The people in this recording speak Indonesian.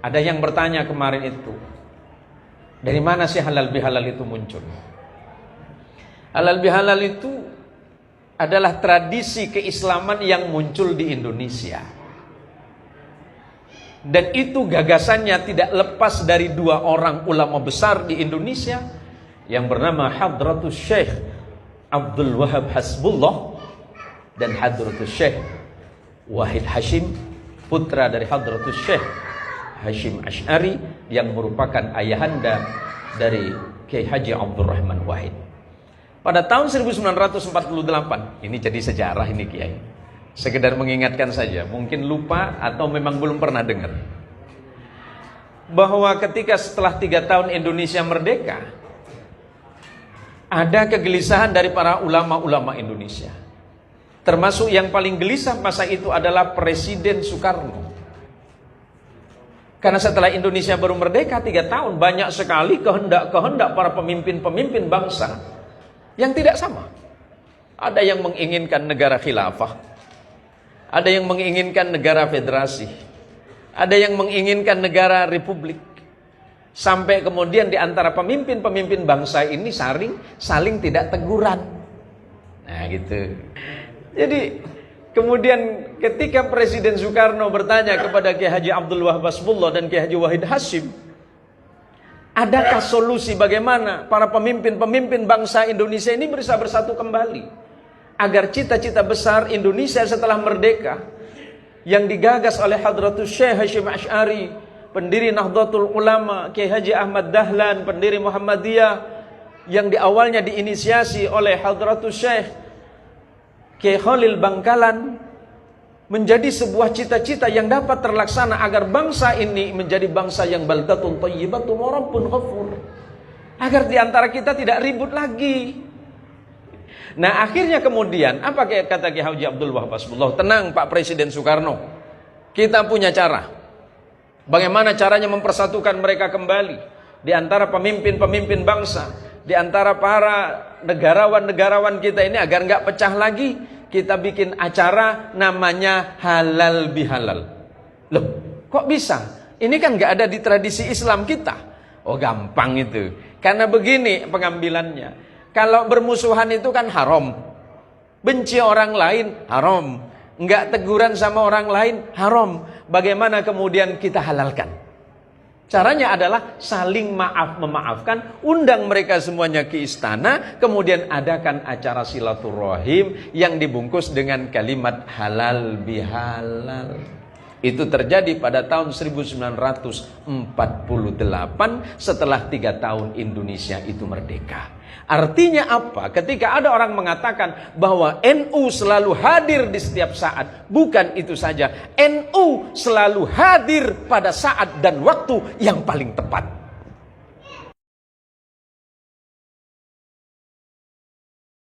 Ada yang bertanya kemarin itu, dari mana sih halal bihalal itu muncul? Halal bihalal itu adalah tradisi keislaman yang muncul di Indonesia. Dan itu gagasannya tidak lepas dari dua orang ulama besar di Indonesia yang bernama Hadratus Syekh Abdul Wahab Hasbullah dan Hadratus Syekh Wahid Hashim, putra dari Hadratus Syekh Hashim Ash'ari yang merupakan ayahanda dari Kiai Haji Abdurrahman Wahid. Pada tahun 1948, ini jadi sejarah ini Kiai. Sekedar mengingatkan saja, mungkin lupa atau memang belum pernah dengar. Bahwa ketika setelah 3 tahun Indonesia merdeka, ada kegelisahan dari para ulama-ulama Indonesia. Termasuk yang paling gelisah masa itu adalah Presiden Soekarno. Karena setelah Indonesia baru merdeka 3 tahun, banyak sekali kehendak-kehendak para pemimpin-pemimpin bangsa yang tidak sama. Ada yang menginginkan negara khilafah, ada yang menginginkan negara federasi, ada yang menginginkan negara republik. Sampai kemudian di antara pemimpin-pemimpin bangsa ini saling tidak teguran. Nah gitu. Jadi kemudian ketika Presiden Soekarno bertanya kepada Kiai Haji Abdul Wahab Hasbullah dan Kiai Haji Wahid Hashim, adakah solusi bagaimana para pemimpin-pemimpin bangsa Indonesia ini bisa bersatu kembali agar cita-cita besar Indonesia setelah merdeka yang digagas oleh Hadratus Syekh Hashim Ash'ari, pendiri Nahdlatul Ulama, Kiai Haji Ahmad Dahlan, pendiri Muhammadiyah, yang di awalnya diinisiasi oleh Hadratus Syekh Kiai Khalil Bangkalan, menjadi sebuah cita-cita yang dapat terlaksana agar bangsa ini menjadi bangsa yang baldatun thayyibatun wa rabbun ghafur. Agar di antara kita tidak ribut lagi. Nah akhirnya kemudian apa kata Kiai Haji Abdul Wahab Hasbullah? Tenang Pak Presiden Soekarno, kita punya cara. Bagaimana caranya mempersatukan mereka kembali di antara pemimpin-pemimpin bangsa, di antara para negarawan-negarawan kita ini agar nggak pecah lagi. Kita bikin acara namanya halal bihalal. Loh kok bisa? Ini kan nggak ada di tradisi Islam kita. Oh gampang itu. Karena begini pengambilannya. Kalau bermusuhan itu kan haram. Benci orang lain haram. Enggak teguran sama orang lain haram. Bagaimana kemudian kita halalkan? Caranya adalah saling memaafkan, undang mereka semuanya ke istana, kemudian adakan acara silaturahim yang dibungkus dengan kalimat halal bihalal. Itu terjadi pada tahun 1948 setelah 3 tahun Indonesia itu merdeka. Artinya apa? Ketika ada orang mengatakan bahwa NU selalu hadir di setiap saat, bukan itu saja, NU selalu hadir pada saat dan waktu yang paling tepat.